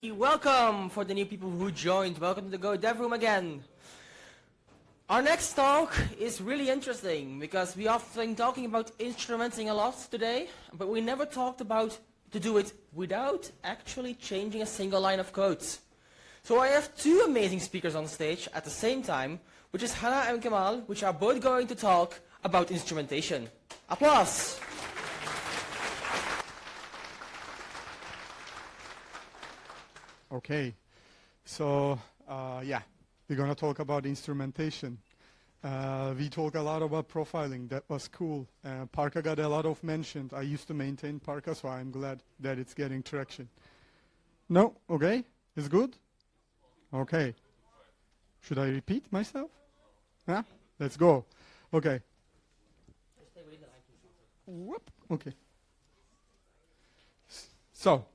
Welcome for the new people who joined. Welcome to the Go Dev Room again. Our next talk is really interesting because we have been talking about instrumenting a lot today, but we never talked about to do it without actually changing a single line of code. So I have two amazing speakers on stage at the same time, which is Hannah and Kamal, which are both going to talk about instrumentation. Applause! Okay, so yeah, we're going to talk about instrumentation. We talk a lot about profiling. That was cool. Parka got a lot of mention. I used to maintain Parka, so I'm glad that it's getting traction. No? Okay? It's good? Okay. Should I repeat myself? Yeah? Let's go. Okay. Whoop. Okay. So,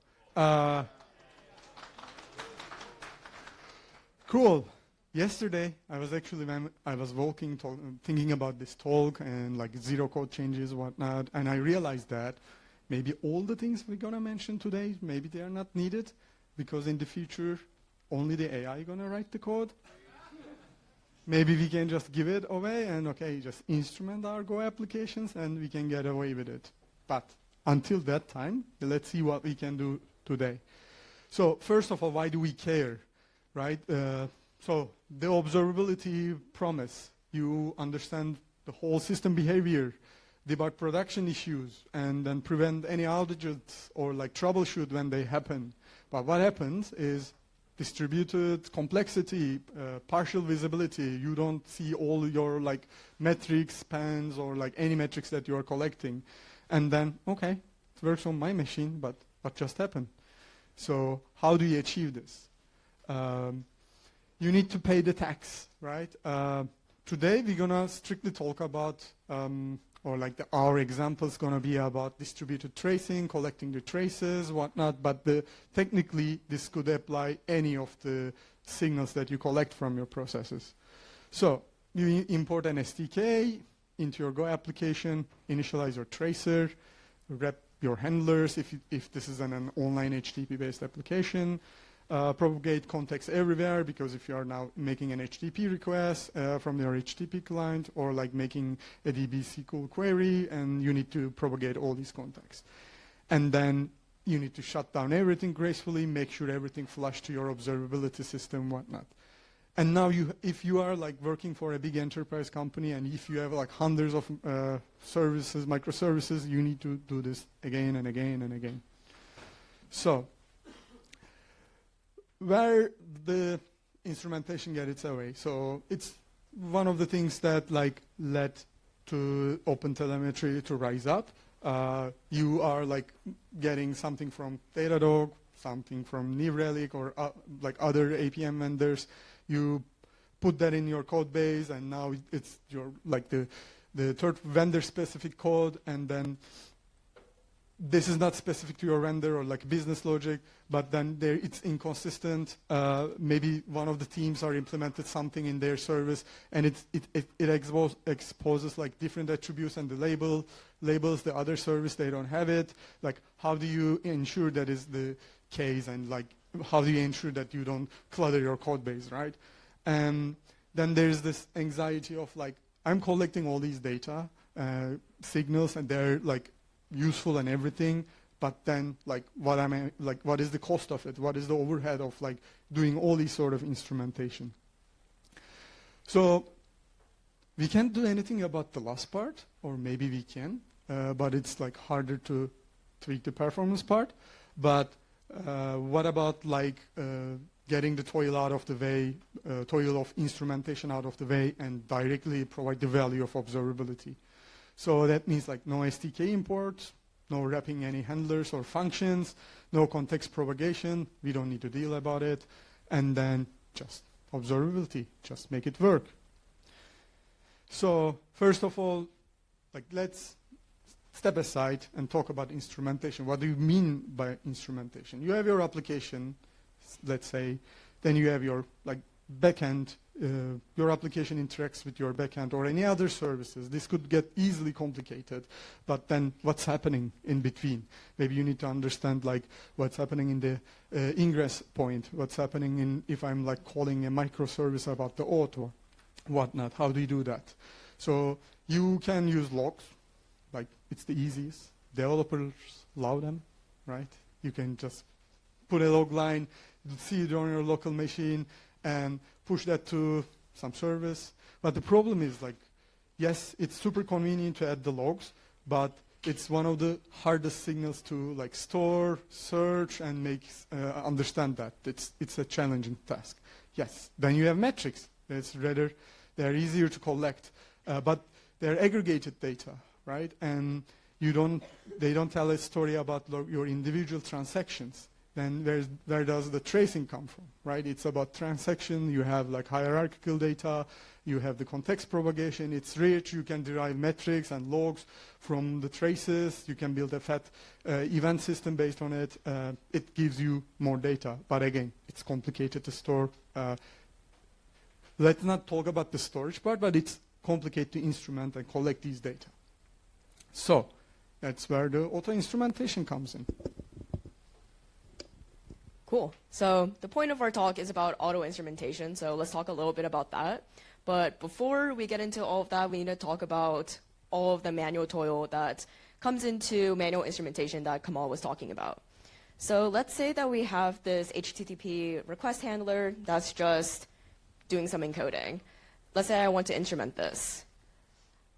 cool. Yesterday, I was actually, when I was walking, thinking about this talk and like zero code changes, whatnot, and I realized that maybe all the things we're gonna mention today, maybe they are not needed, because in the future, only the AI gonna write the code. Maybe we can just give it away and okay, just instrument our Go applications and we can get away with it. But until that time, let's see what we can do today. So first of all, why do we care? Right? So the observability promise, you understand the whole system behavior, debug production issues, and then prevent any outages or like troubleshoot when they happen. But what happens is distributed complexity, partial visibility. You don't see all your like metrics, spans, or like any metrics that you are collecting. And then, okay, it works on my machine, but what just happened? So how do you achieve this? You need to pay the tax, right? Today we're gonna strictly talk about, or like our example is gonna be about distributed tracing, collecting the traces, whatnot, but technically this could apply any of the signals that you collect from your processes. So you import an SDK into your Go application, initialize your tracer, wrap your handlers if this is an online HTTP-based application, propagate context everywhere, because if you are now making an HTTP request from your HTTP client or like making a DB SQL query, and you need to propagate all these contexts. And then you need to shut down everything gracefully, make sure everything flush to your observability system, whatnot. And now if you are like working for a big enterprise company and if you have like hundreds of services, microservices, you need to do this again and again and again. So where the instrumentation gets its way. So it's one of the things that like led to OpenTelemetry to rise up. You are like getting something from Datadog, something from New Relic or like other APM vendors. You put that in your code base, and now it's your like the third vendor specific code, and then this is not specific to your vendor or like business logic, but then it's inconsistent. Maybe one of the teams are implemented something in their service, and it exposes like different attributes, and the labels the other service, they don't have it. Like, how do you ensure that is the case, and like how do you ensure that you don't clutter your code base, right? And then there's this anxiety of like, I'm collecting all these data signals, and they're like useful and everything, but then like what is the cost of it? What is the overhead of like doing all these sort of instrumentation? So we can't do anything about the last part, or maybe we can, but it's like harder to tweak the performance part. But what about like getting the toil out of the way, toil of instrumentation out of the way, and directly provide the value of observability? So that means like no SDK imports, no wrapping any handlers or functions, no context propagation. We don't need to deal about it. And then just observability, just make it work. So first of all, like let's step aside and talk about instrumentation. What do you mean by instrumentation? You have your application, let's say, then you have your like backend your application interacts with your backend or any other services. This could get easily complicated, but then what's happening in between? Maybe you need to understand like what's happening in the ingress point, what's happening in if I'm like calling a microservice about the auth or whatnot. How do you do that? So you can use logs, like it's the easiest. Developers love them, right? You can just put a log line, see it on your local machine, and push that to some service. But the problem is like, yes, it's super convenient to add the logs, but it's one of the hardest signals to like store, search, and make understand that. It's a challenging task. Yes, then you have metrics. They're easier to collect, but they're aggregated data, right? And they don't tell a story about your individual transactions. Then where does the tracing come from, right? It's about transaction. You have like hierarchical data. You have the context propagation. It's rich. You can derive metrics and logs from the traces. You can build a fat event system based on it. It gives you more data. But again, it's complicated to store. Let's not talk about the storage part, but it's complicated to instrument and collect these data. So that's where the auto-instrumentation comes in. Cool. So the point of our talk is about auto-instrumentation, so let's talk a little bit about that. But before we get into all of that, we need to talk about all of the manual toil that comes into manual instrumentation that Kamal was talking about. So let's say that we have this HTTP request handler that's just doing some encoding. Let's say I want to instrument this.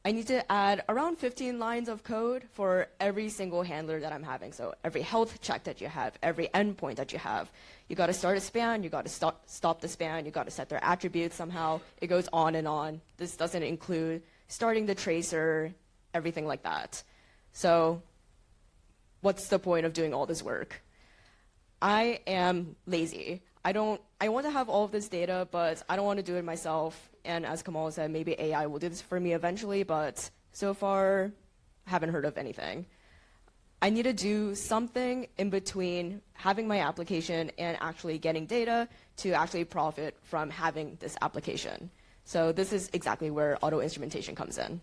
I need to add around 15 lines of code for every single handler that I'm having. So every health check that you have, every endpoint that you have. You got to start a span, you got to stop the span, you got to set their attributes somehow. It goes on and on. This doesn't include starting the tracer, everything like that. So what's the point of doing all this work? I am lazy. I want to have all of this data, but I don't want to do it myself. And as Kamal said, maybe AI will do this for me eventually, but so far, haven't heard of anything. I need to do something in between having my application and actually getting data to actually profit from having this application. So this is exactly where auto-instrumentation comes in.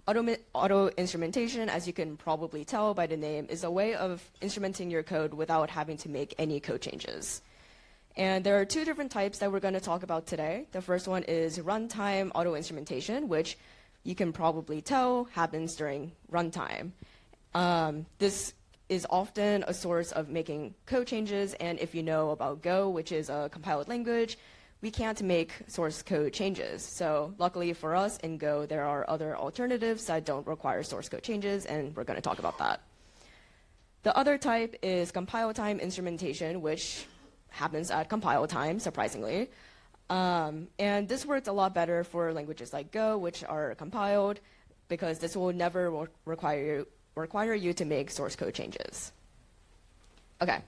Auto-instrumentation, as you can probably tell by the name, is a way of instrumenting your code without having to make any code changes. And there are two different types that we're going to talk about today. The first one is runtime auto-instrumentation, which you can probably tell happens during runtime. This is often a source of making code changes, and if you know about Go, which is a compiled language, we can't make source code changes. So luckily for us in Go, there are other alternatives that don't require source code changes, and we're going to talk about that. The other type is compile time instrumentation, which happens at compile time, surprisingly. And this works a lot better for languages like Go, which are compiled, because this will never require you to make source code changes. Okay,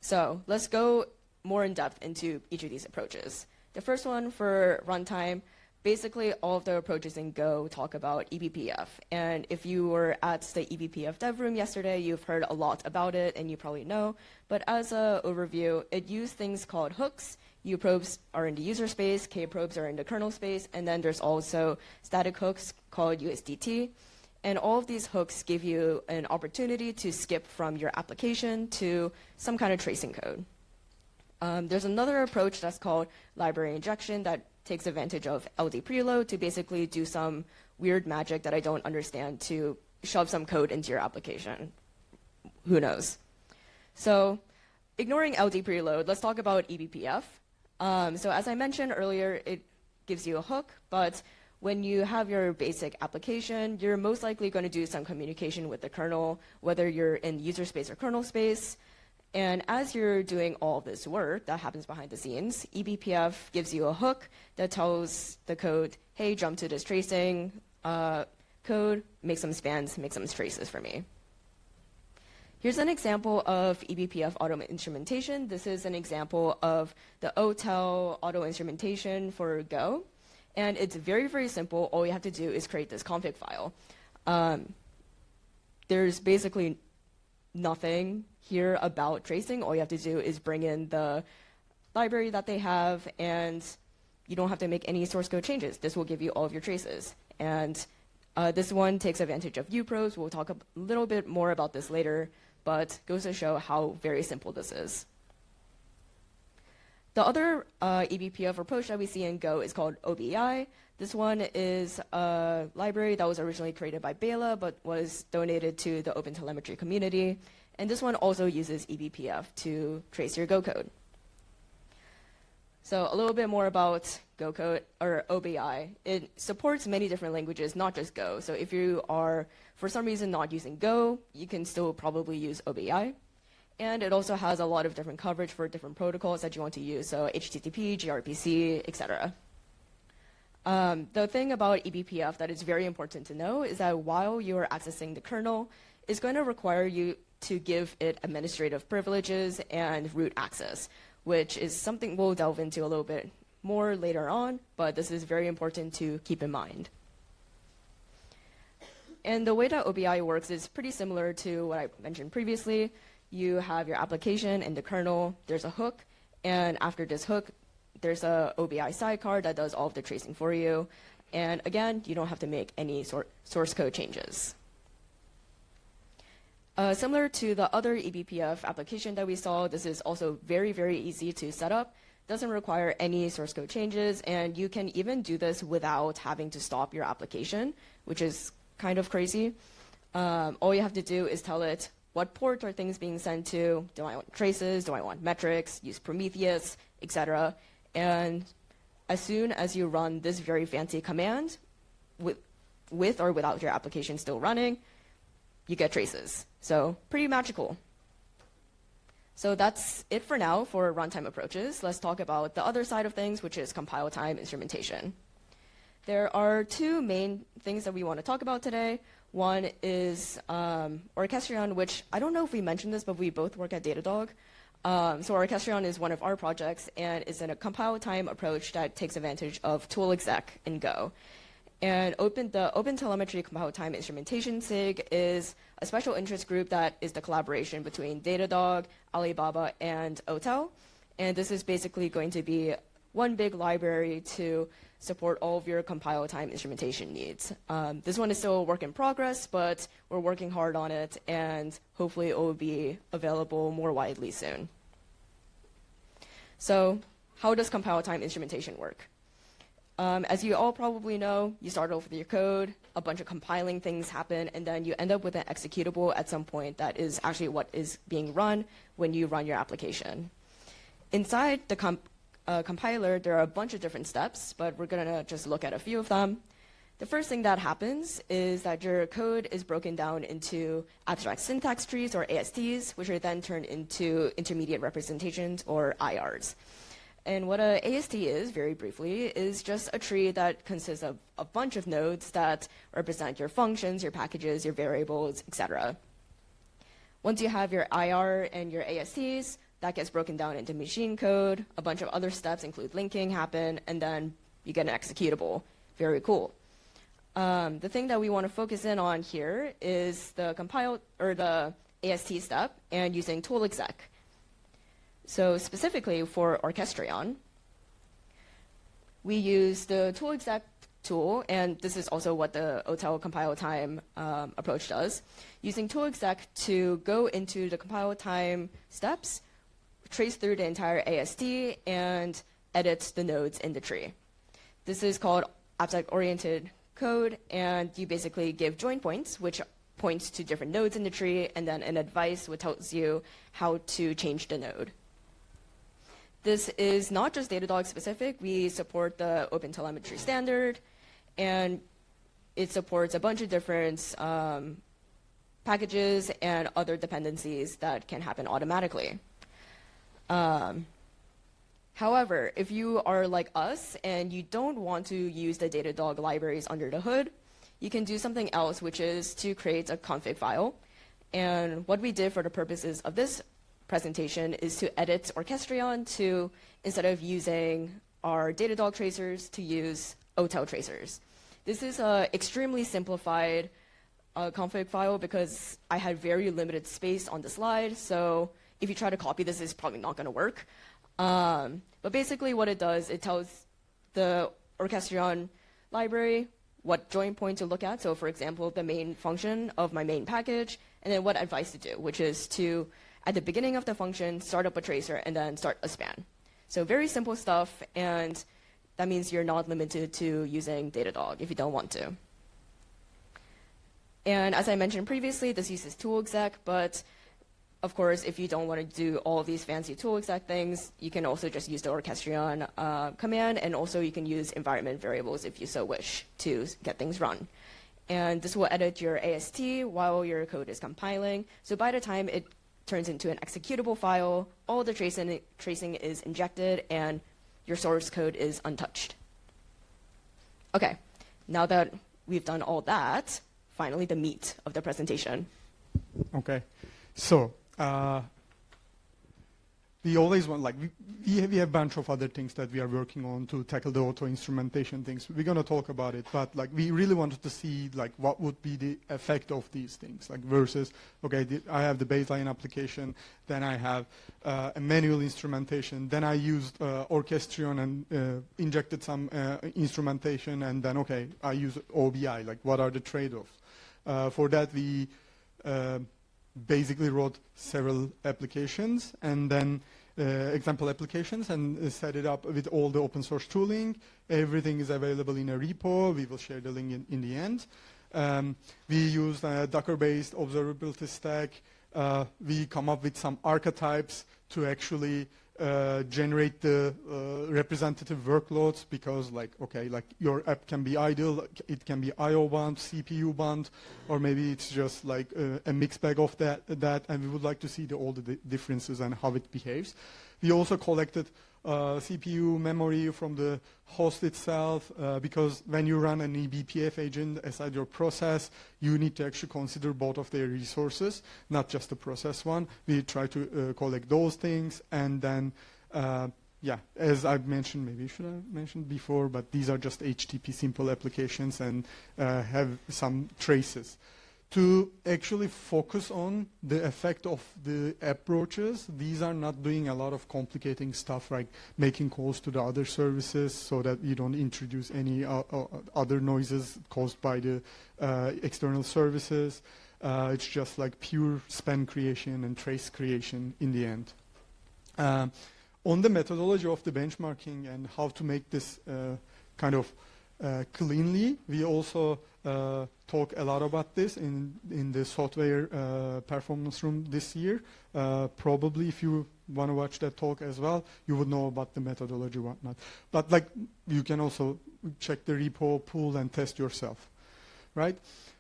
so let's go more in depth into each of these approaches. The first one for runtime, basically all of the approaches in Go talk about eBPF. And if you were at the eBPF dev room yesterday, you've heard a lot about it and you probably know. But as an overview, it uses things called hooks. U probes are in the user space, K probes are in the kernel space, and then there's also static hooks called USDT. And all of these hooks give you an opportunity to skip from your application to some kind of tracing code. There's another approach that's called library injection that takes advantage of LD preload to basically do some weird magic that I don't understand to shove some code into your application. Who knows? So ignoring LD preload, let's talk about eBPF. So as I mentioned earlier, it gives you a hook, but when you have your basic application, you're most likely going to do some communication with the kernel, whether you're in user space or kernel space. And as you're doing all of this work that happens behind the scenes, eBPF gives you a hook that tells the code, hey, jump to this tracing code, make some spans, make some traces for me. Here's an example of eBPF auto-instrumentation. This is an example of the OTel auto-instrumentation for Go. And it's very, very simple. All you have to do is create this config file. There's basically nothing here about tracing. All you have to do is bring in the library that they have and you don't have to make any source code changes. This will give you all of your traces. And this one takes advantage of UPros. We'll talk a little bit more about this later, but goes to show how very simple this is. The other eBPF approach that we see in Go is called OBI. This one is a library that was originally created by Bela, but was donated to the OpenTelemetry community. And this one also uses eBPF to trace your Go code. So a little bit more about Go code, or OBI. It supports many different languages, not just Go. So if you are, for some reason, not using Go, you can still probably use OBI. And it also has a lot of different coverage for different protocols that you want to use, so HTTP, gRPC, etc. The thing about eBPF that is very important to know is that while you are accessing the kernel, it's going to require you to give it administrative privileges and root access, which is something we'll delve into a little bit more later on, but this is very important to keep in mind. And the way that OBI works is pretty similar to what I mentioned previously. You have your application in the kernel, there's a hook, and after this hook, there's a OBI sidecar that does all of the tracing for you. And again, you don't have to make any source code changes. Similar to the other eBPF application that we saw, this is also very, very easy to set up. Doesn't require any source code changes, and you can even do this without having to stop your application, which is kind of crazy. All you have to do is tell it what port are things being sent to, do I want traces, do I want metrics, use Prometheus, etc. And as soon as you run this very fancy command, with or without your application still running, you get traces. So pretty magical. So that's it for now for runtime approaches. Let's talk about the other side of things, which is compile time instrumentation. There are two main things that we want to talk about today. One is Orchestrion, which I don't know if we mentioned this, but we both work at Datadog. So Orchestrion is one of our projects, and it's in a compile time approach that takes advantage of tool exec in Go. And the OpenTelemetry compile time instrumentation SIG is a special interest group that is the collaboration between Datadog, Alibaba, and OTel. And this is basically going to be one big library to support all of your compile time instrumentation needs. This one is still a work in progress, but we're working hard on it, and hopefully it will be available more widely soon. So how does compile time instrumentation work? As you all probably know, you start off with your code, a bunch of compiling things happen, and then you end up with an executable at some point that is actually what is being run when you run your application. Inside the compiler, there are a bunch of different steps, but we're going to just look at a few of them. The first thing that happens is that your code is broken down into abstract syntax trees, or ASTs, which are then turned into intermediate representations, or IRs. And what an AST is, very briefly, is just a tree that consists of a bunch of nodes that represent your functions, your packages, your variables, etc. Once you have your IR and your ASTs, that gets broken down into machine code. A bunch of other steps include linking happen, and then you get an executable. Very cool. The thing that we want to focus in on here is the compile, or the AST step, and using tool exec. So specifically for Orchestrion, we use the tool exec tool, and this is also what the OTel compile time approach does, using tool exec to go into the compile time steps, trace through the entire AST, and edit the nodes in the tree. This is called object-oriented code, and you basically give join points, which points to different nodes in the tree, and then an advice which tells you how to change the node. This is not just Datadog specific. We support the OpenTelemetry standard, and it supports a bunch of different packages and other dependencies that can happen automatically. However, if you are like us and you don't want to use the Datadog libraries under the hood, you can do something else, which is to create a config file. And what we did for the purposes of this presentation is to edit Orchestrion to, instead of using our Datadog tracers, to use OTel tracers. This is an extremely simplified config file because I had very limited space on the slide, so if you try to copy this, it's probably not going to work. But basically what it does, it tells the orchestrion library, what join point to look at. So for example, the main function of my main package, and then what advice to do, which is to, at the beginning of the function, start up a tracer and then start a span. So very simple stuff, and that means you're not limited to using Datadog if you don't want to. And as I mentioned previously, this uses toolexec, but of course, if you don't want to do all these fancy toolexec things, you can also just use the orchestrion command, and also you can use environment variables if you so wish to get things run. And this will edit your AST while your code is compiling. So by the time it turns into an executable file, all the tracing is injected, and your source code is untouched. Okay, now that we've done all that, finally the meat of the presentation. Okay, so we always want, like, we have a bunch of other things that we are working on to tackle the auto-instrumentation things. We're going to talk about it, but like we really wanted to see like what would be the effect of these things, like versus, okay, I have the baseline application, then I have a manual instrumentation, then I used orchestrion and injected some instrumentation, and then, okay, I use OBI, like what are the trade-offs? For that, we basically wrote several applications and then example applications and set it up with all the open source tooling. Everything is available in a repo. We will share the link in the end. We used a Docker-based observability stack. We come up with some archetypes to actually generate the representative workloads, because like, okay, like your app can be idle, it can be IO bound, CPU bound, or maybe it's just like a mixed bag of that, and we would like to see all the differences and how it behaves. We also collected CPU memory from the host itself, because when you run an eBPF agent aside your process, you need to actually consider both of their resources, not just the process one. We try to collect those things, and then, yeah, as I've mentioned, maybe should have mentioned before, but these are just HTTP simple applications and have some traces. To actually focus on the effect of the approaches, these are not doing a lot of complicating stuff like making calls to the other services so that you don't introduce any other noises caused by the external services. It's just like pure span creation and trace creation in the end. On the methodology of the benchmarking and how to make this kind of cleanly, we also talk a lot about this in the software performance room this year. Probably if you want to watch that talk as well, you would know about the methodology, whatnot. But like, you can also check the repo, pull, and test yourself, right?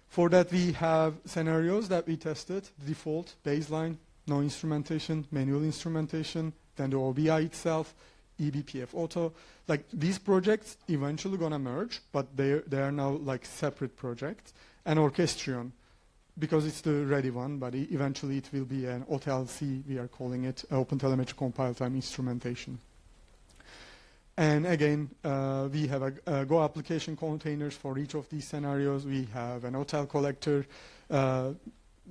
For that, we have scenarios that we tested: default, baseline, no instrumentation, manual instrumentation, then the OBI itself, eBPF auto. Like, these projects eventually gonna merge, but they are now like separate projects. And orchestrion, because it's the ready one, but eventually it will be an OTLC, we are calling it, OpenTelemetry compile time instrumentation. And again, we have a Go application containers for each of these scenarios. We have an OTel collector.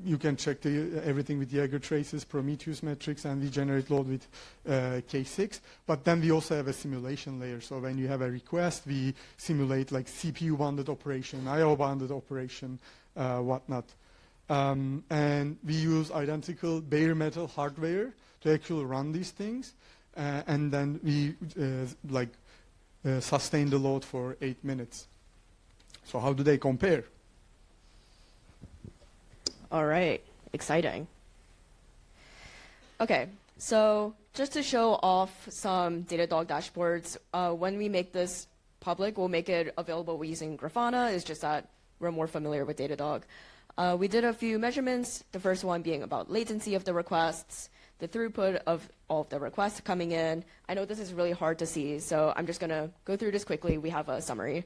You can check everything with Jaeger traces, Prometheus metrics, and we generate load with K6. But then we also have a simulation layer. So when you have a request, we simulate like CPU-bounded operation, IO-bounded operation, whatnot. And we use identical bare metal hardware to actually run these things. And then we sustain the load for 8 minutes. So how do they compare? All right, exciting. Okay, so just to show off some Datadog dashboards, when we make this public, we'll make it available using Grafana. It's just that we're more familiar with Datadog. We did a few measurements, the first one being about latency of the requests, the throughput of all of the requests coming in. I know this is really hard to see, so I'm just going to go through this quickly. We have a summary.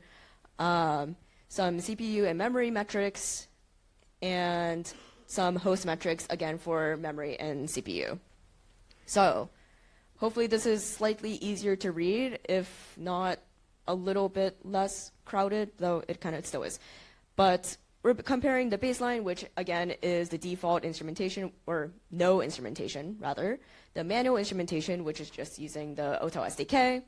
Some CPU and memory metrics, and some host metrics, again, for memory and CPU. So hopefully this is slightly easier to read, if not a little bit less crowded, though it kind of still is. But we're comparing the baseline, which again is the default instrumentation, or no instrumentation rather, the manual instrumentation, which is just using the OTel SDK,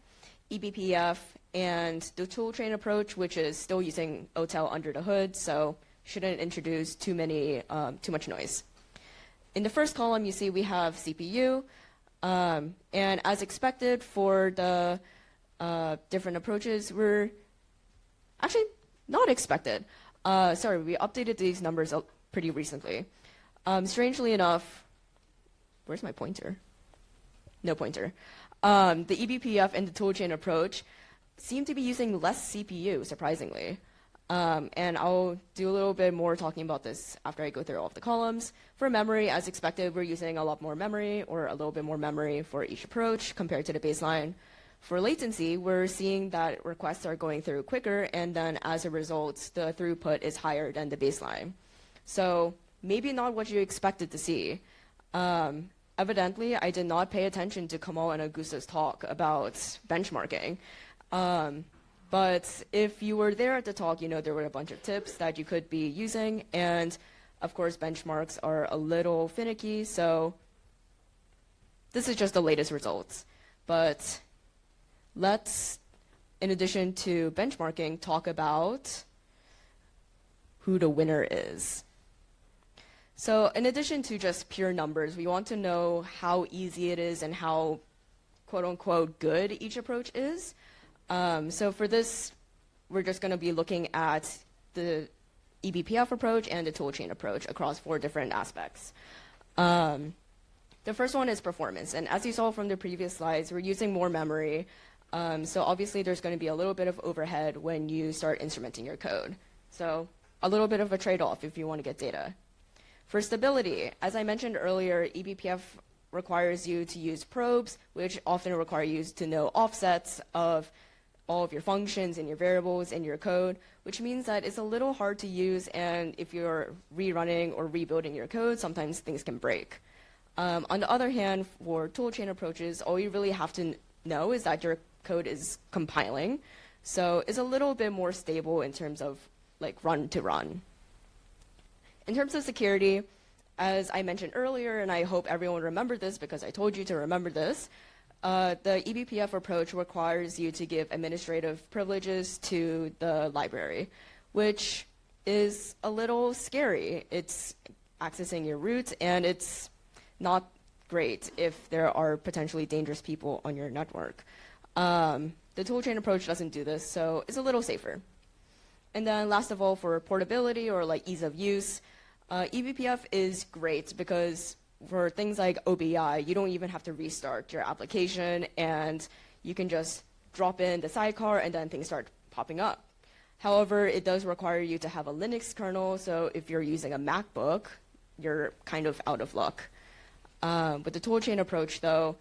eBPF, and the toolchain approach, which is still using OTel under the hood, so shouldn't introduce too much noise. In the first column, you see we have CPU, and as expected for the different approaches, we're actually not expected. Sorry, we updated these numbers pretty recently. Strangely enough, where's my pointer? No pointer. The eBPF and the toolchain approach seem to be using less CPU, surprisingly. And I'll do a little bit more talking about this after I go through all of the columns. For memory, as expected, we're using a lot more memory, or a little bit more memory for each approach compared to the baseline. For latency, we're seeing that requests are going through quicker, and then as a result, the throughput is higher than the baseline. So maybe not what you expected to see. Evidently, I did not pay attention to Kamal and Augusto's talk about benchmarking. But if you were there at the talk, you know there were a bunch of tips that you could be using. And of course, benchmarks are a little finicky. So this is just the latest results. But let's, in addition to benchmarking, talk about who the winner is. So in addition to just pure numbers, we want to know how easy it is and how quote-unquote good each approach is. So for this, we're just going to be looking at the eBPF approach and the toolchain approach across 4 different aspects. The first one is performance. And as you saw from the previous slides, we're using more memory. So obviously, there's going to be a little bit of overhead when you start instrumenting your code. So a little bit of a trade-off if you want to get data. For stability, as I mentioned earlier, eBPF requires you to use probes, which often require you to know offsets of all of your functions and your variables in your code, which means that it's a little hard to use, and if you're rerunning or rebuilding your code, sometimes things can break. On the other hand, for toolchain approaches, all you really have to know is that your code is compiling, so it's a little bit more stable in terms of like run to run. In terms of security, as I mentioned earlier, and I hope everyone remembered this because I told you to remember this, the eBPF approach requires you to give administrative privileges to the library, which is a little scary. It's accessing your root, and it's not great if there are potentially dangerous people on your network. The toolchain approach doesn't do this, so it's a little safer. And then last of all, for portability or like ease of use, eBPF is great because for things like OBI, you don't even have to restart your application, and you can just drop in the sidecar and then things start popping up. However, it does require you to have a Linux kernel, so if you're using a MacBook, you're kind of out of luck. With the toolchain approach, though,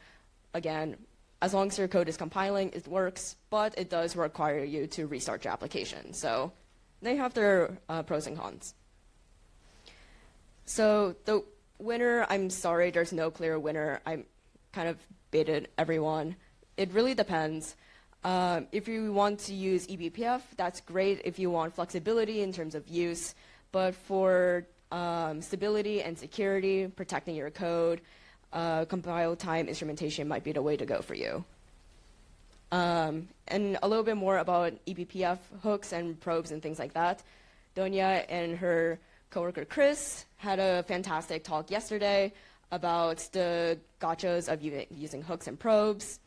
again, as long as your code is compiling, it works, but it does require you to restart your application. So they have their pros and cons. So the winner, I'm sorry, there's no clear winner. I kind of baited everyone. It really depends. If you want to use eBPF, that's great if you want flexibility in terms of use. But for stability and security, protecting your code, compile time instrumentation might be the way to go for you. And a little bit more about eBPF hooks and probes and things like that. Donia and her coworker Chris had a fantastic talk yesterday about the gotchas of using hooks and probes.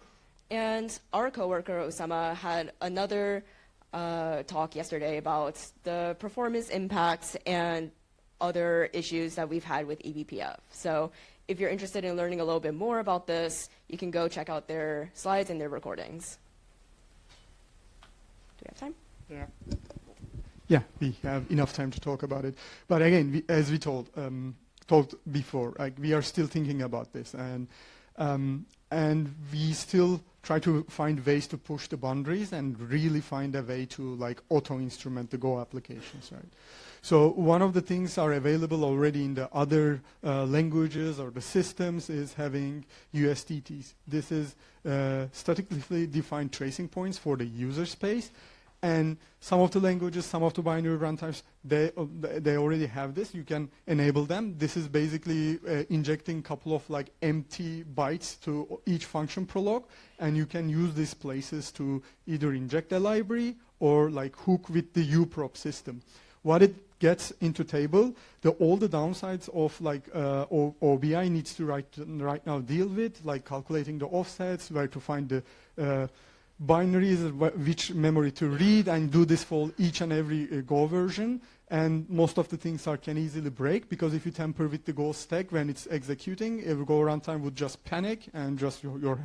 And our coworker Osama had another talk yesterday about the performance impacts and other issues that we've had with eBPF. So if you're interested in learning a little bit more about this, you can go check out their slides and their recordings. Do we have time? Yeah. Yeah, we have enough time to talk about it. But again, as we told before, like, we are still thinking about this, and we still try to find ways to push the boundaries and really find a way to like auto-instrument the Go applications, right? So one of the things are available already in the other languages or the systems is having USDTs. This is statically defined tracing points for the user space. And some of the languages, some of the binary runtimes, they already have this. You can enable them. This is basically injecting a couple of like empty bytes to each function prolog, and you can use these places to either inject a library or like hook with the uprop system. What it gets into table, all the downsides of like OBI needs to right now deal with, like calculating the offsets, where to find the binaries, which memory to read, and do this for each and every Go version. And most of the things can easily break, because if you tamper with the Go stack when it's executing, every Go runtime would just panic and just your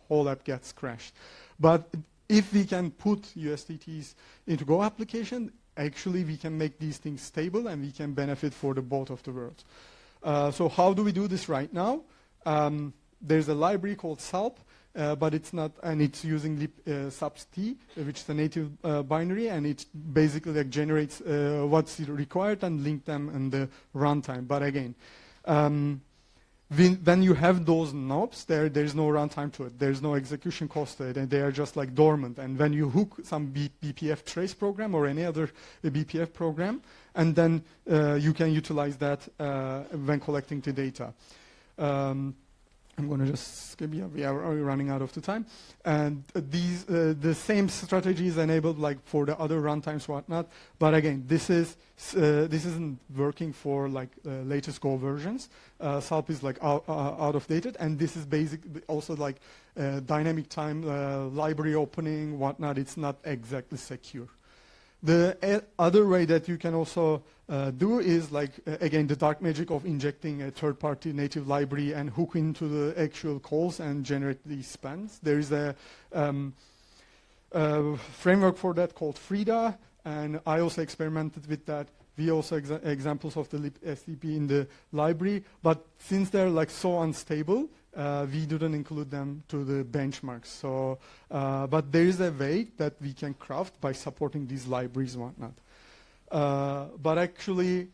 whole app gets crashed. But if we can put USDTs into Go application, actually we can make these things stable and we can benefit for the both of the worlds. So how do we do this right now? There's a library called SALP, but it's not, and it's using subst, which is a native binary, and it basically like generates what's required and link them in the runtime. But again, when you have those knobs, there's no runtime to it. There's no execution cost to it, and they are just like dormant. And when you hook some BPF trace program or any other BPF program, and then you can utilize that when collecting the data. I'm going to just skip. Yeah, we are running out of the time. And the same strategy is enabled like for the other runtimes, whatnot. But again, this isn't working for like latest Go versions. SALP is like out of dated, and this is basically also like dynamic time library opening, whatnot. It's not exactly secure. The other way that you can also do is like, again, the dark magic of injecting a third-party native library and hook into the actual calls and generate these spans. There is a framework for that called Frida, and I also experimented with that. We also examples of the libSTP in the library, but since they're like so unstable, we didn't include them to the benchmarks. So, but there is a way that we can craft by supporting these libraries and whatnot. But actually,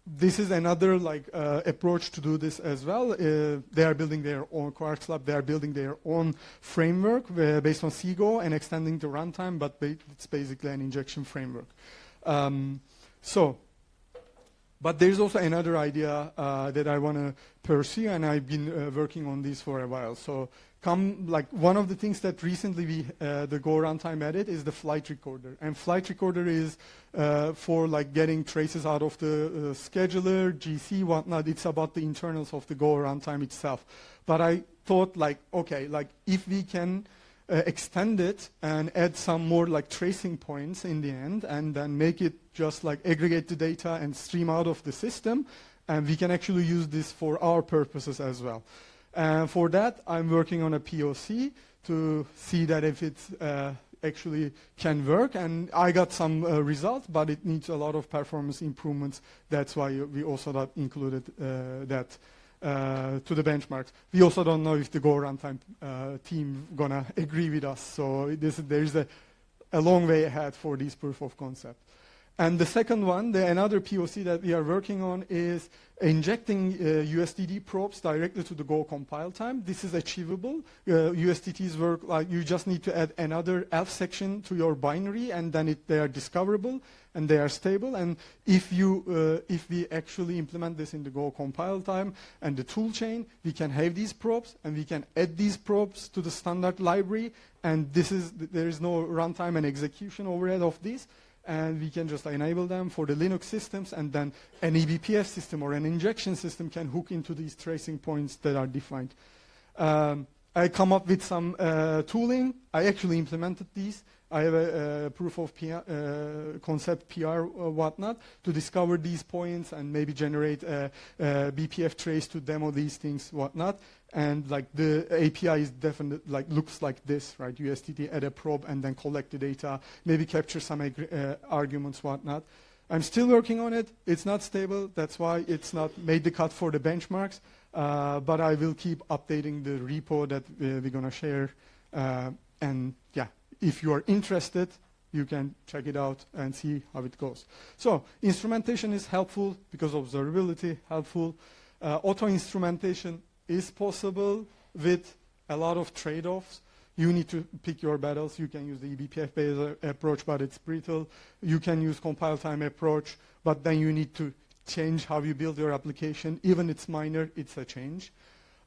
this is another like approach to do this as well. They are building their own Quarks Lab. They are building their own framework based on CGO and extending the runtime, but it's basically an injection framework. But there's also another idea that I want to pursue, and I've been working on this for a while. So one of the things that recently the Go runtime added is the flight recorder. And flight recorder is for like getting traces out of the scheduler, GC, whatnot. It's about the internals of the Go runtime itself. But I thought like, okay, like if we can extend it and add some more like tracing points in the end, and then make it just like aggregate the data and stream out of the system, and we can actually use this for our purposes as well. And for that, I'm working on a POC to see that if it actually can work, and I got some results, but it needs a lot of performance improvements. That's why we also not included that to the benchmarks. We also don't know if the Go runtime team gonna agree with us. So there's a long way ahead for this proof of concept. And the second one, another POC that we are working on, is injecting USDT probes directly to the Go compile time. This is achievable. USDTs work like you just need to add another elf section to your binary, and then they are discoverable and they are stable. And if we actually implement this in the Go compile time and the tool chain, we can have these probes and we can add these probes to the standard library. And there is no runtime and execution overhead of this. And we can just enable them for the Linux systems, and then an eBPF system or an injection system can hook into these tracing points that are defined. I come up with some tooling. I actually implemented these. I have a proof of concept PR whatnot to discover these points and maybe generate a BPF trace to demo these things whatnot. And like the API is definitely like looks like this, right? USDT add a probe and then collect the data, maybe capture some arguments whatnot. I'm still working on it. It's not stable. That's why it's not made the cut for the benchmarks. But I will keep updating the repo that we're gonna share. And yeah, if you are interested, you can check it out and see how it goes. So instrumentation is helpful because observability helpful. Auto-instrumentation is possible with a lot of trade-offs. You need to pick your battles. You can use the eBPF-based approach, but it's brittle. You can use compile time approach, but then you need to change how you build your application. Even it's minor, it's a change.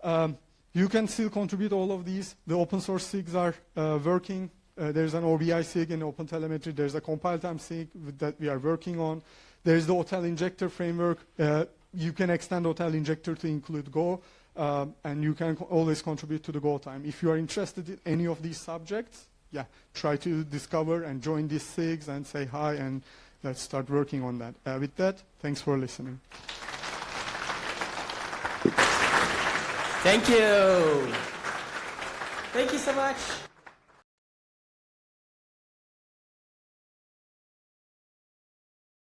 You can still contribute all of these. The open source SIGs are working. There's an OBI SIG in OpenTelemetry. There's a compile time SIG that we are working on. There's the hotel injector framework. You can extend hotel injector to include Go, and you can always contribute to the Go time. If you are interested in any of these subjects, yeah, try to discover and join these SIGs and say hi, and let's start working on that. With that, thanks for listening. Thank you. Thank you so much.